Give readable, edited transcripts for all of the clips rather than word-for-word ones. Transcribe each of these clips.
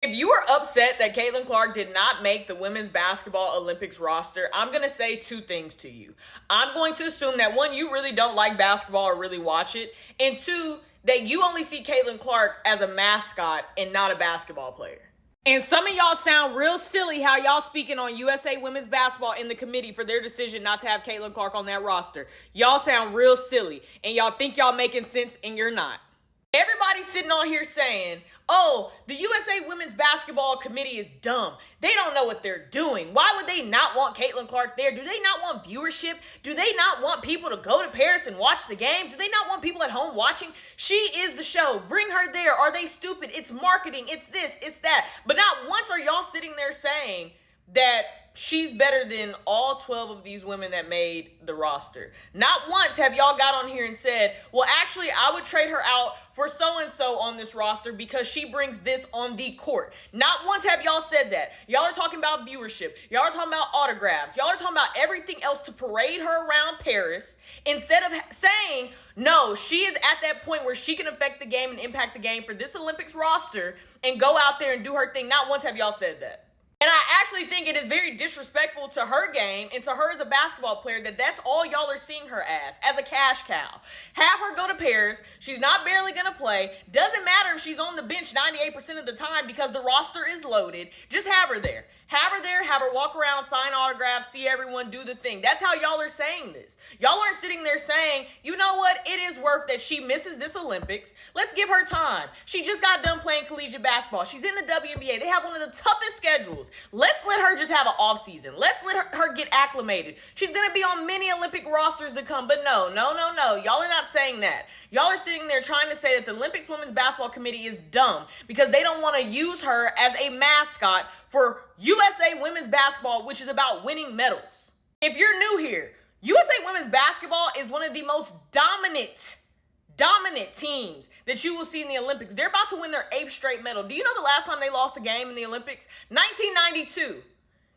If you are upset that Caitlin Clark did not make the women's basketball Olympics roster, I'm going to say two things to you. I'm going to assume that one, you really don't like basketball or really watch it, and two, that you only see Caitlin Clark as a mascot and not a basketball player. And some of y'all sound real silly how y'all speaking on USA Women's Basketball in the committee for their decision not to have Caitlin Clark on that roster. Y'all sound real silly, and y'all think y'all making sense, and you're not. Everybody's sitting on here saying, oh, the USA Women's Basketball Committee is dumb. They don't know what they're doing. Why would they not want Caitlin Clark there? Do they not want viewership? Do they not want people to go to Paris and watch the games? Do they not want people at home watching? She is the show. Bring her there. Are they stupid? It's marketing. It's this. It's that. But not once are y'all sitting there saying that she's better than all 12 of these women that made the roster. Not once have y'all got on here and said, well, actually, I would trade her out for so-and-so on this roster because she brings this on the court. Not once have y'all said that. Y'all are talking about viewership. Y'all are talking about autographs. Y'all are talking about everything else to parade her around Paris instead of saying, no, she is at that point where she can affect the game and impact the game for this Olympics roster and go out there and do her thing. Not once have y'all said that. And I actually think it is very disrespectful to her game and to her as a basketball player that that's all y'all are seeing her as a cash cow. Have her go to Paris. She's not barely going to play. Doesn't matter if she's on the bench 98% of the time because the roster is loaded. Just have her there. Have her there, have her walk around, sign autographs, see everyone, do the thing. That's how y'all are saying this. Y'all aren't sitting there saying, you know what, it is worth that she misses this Olympics. Let's give her time. She just got done playing collegiate basketball. She's in the WNBA. They have one of the toughest schedules. Let's let her just have an off season. Let's let her get acclimated. She's going to be on many Olympic rosters to come. But no. Y'all are not saying that. Y'all are sitting there trying to say that the Olympics Women's Basketball Committee is dumb because they don't want to use her as a mascot for USA Women's Basketball, which is about winning medals. If you're new here, USA Women's Basketball is one of the most dominant teams that you will see in the Olympics. They're about to win their 8th straight medal. Do you know the last time they lost a game in the Olympics? 1992.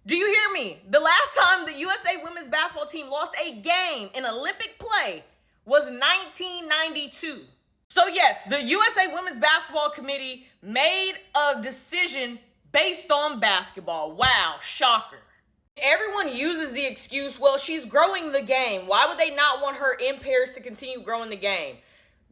Do you hear me? The last time the USA Women's Basketball team lost a game in Olympic play was 1992. So yes, the USA Women's Basketball Committee made a decision based on basketball. Wow, shocker. Everyone uses the excuse, well, she's growing the game. Why would they not want her in Paris to continue growing the game?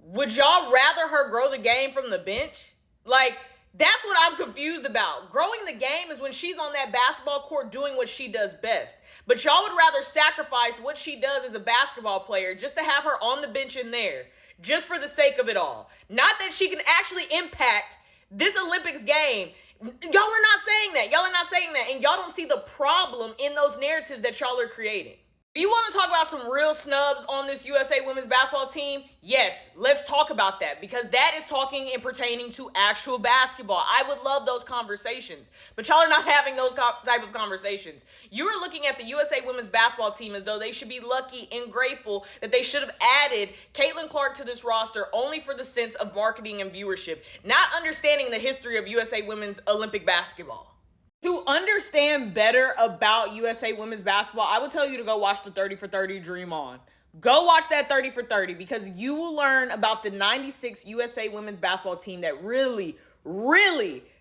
Would y'all rather her grow the game from the bench? Like, that's what I'm confused about. Growing the game is when she's on that basketball court doing what she does best. But y'all would rather sacrifice what she does as a basketball player just to have her on the bench in there, just for the sake of it all. Not that she can actually impact this Olympics game. Y'all are not saying that. Y'all are not saying that. And y'all don't see the problem in those narratives that y'all are creating. If you want to talk about some real snubs on this USA Women's Basketball team, yes, let's talk about that because that is talking and pertaining to actual basketball. I would love those conversations, but y'all are not having those type of conversations. You are looking at the USA Women's Basketball team as though they should be lucky and grateful that they should have added Caitlin Clark to this roster only for the sense of marketing and viewership, not understanding the history of USA Women's Olympic basketball. To understand better about USA Women's Basketball, I would tell you to go watch the 30 for 30 Dream On. Go watch that 30 for 30 because you will learn about the 96 USA Women's Basketball team that really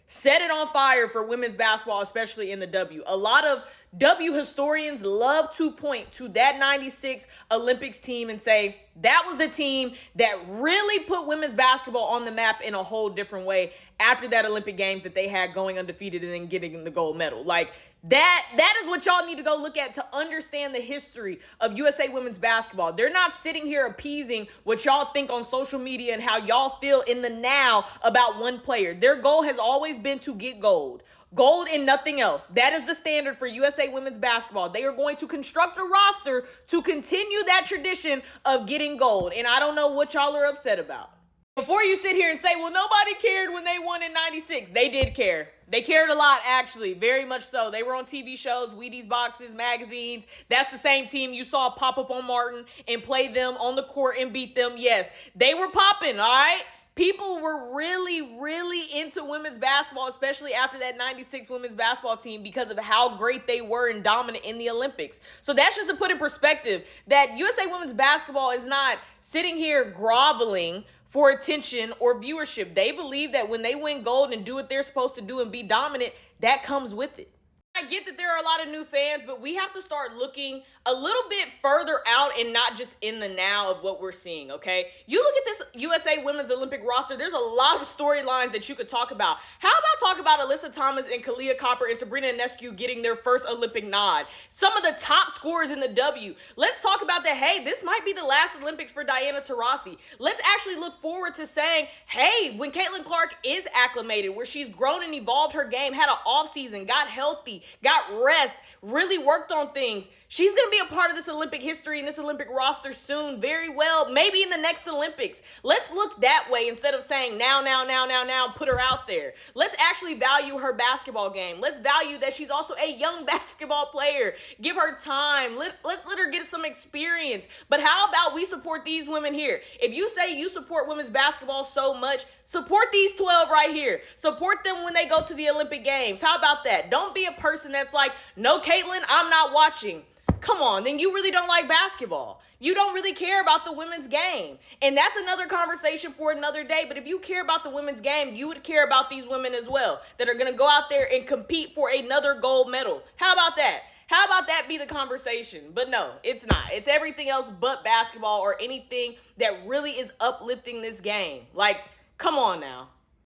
set it on fire for women's basketball, especially in the W. A lot of W historians love to point to that 96 Olympics team and say that was the team that really put women's basketball on the map in a whole different way after that Olympic Games that they had going undefeated and then getting the gold medal. Like that is what y'all need to go look at to understand the history of USA Women's Basketball. They're not sitting here appeasing what y'all think on social media and how y'all feel in the now about one player. Their goal has always been to get gold. Gold and nothing else. That is the standard for USA Women's Basketball. They are going to construct a roster to continue that tradition of getting gold. And I don't know what y'all are upset about. Before you sit here and say, well, nobody cared when they won in 96. They did care. They cared a lot, actually. Very much so. They were on TV shows, Wheaties boxes, magazines. That's the same team you saw pop up on Martin and play them on the court and beat them. Yes, they were popping, all right? People were really into women's basketball, especially after that 96 women's basketball team because of how great they were and dominant in the Olympics. So that's just to put in perspective that USA Women's Basketball is not sitting here groveling for attention or viewership. They believe that when they win gold and do what they're supposed to do and be dominant, that comes with it. I get that there are a lot of new fans, but we have to start looking a little bit further out and not just in the now of what we're seeing, okay? You look at this USA Women's Olympic roster, there's a lot of storylines that you could talk about. How about talk about Alyssa Thomas and Kalia Copper and Sabrina Ionescu getting their first Olympic nod? Some of the top scorers in the W. Let's talk about that, hey, this might be the last Olympics for Diana Taurasi. Let's actually look forward to saying, hey, when Caitlin Clark is acclimated, where she's grown and evolved her game, had an offseason, got healthy, got rest, really worked on things, she's going to be a part of this Olympic history and this Olympic roster soon, very well, maybe in the next Olympics. Let's look that way instead of saying now, put her out there. Let's actually value her basketball game. Let's value that she's also a young basketball player. Give her time. Let's let her get some experience. But how about we support these women here? If you say you support women's basketball so much, support these 12 right here. Support them when they go to the Olympic Games. How about that? Don't be a person that's like, no, Caitlin, I'm not watching. Come on, then you really don't like basketball. You don't really care about the women's game. And that's another conversation for another day. But if you care about the women's game, you would care about these women as well that are going to go out there and compete for another gold medal. How about that? How about that be the conversation? But no, it's not. It's everything else but basketball or anything that really is uplifting this game. Like, come on now.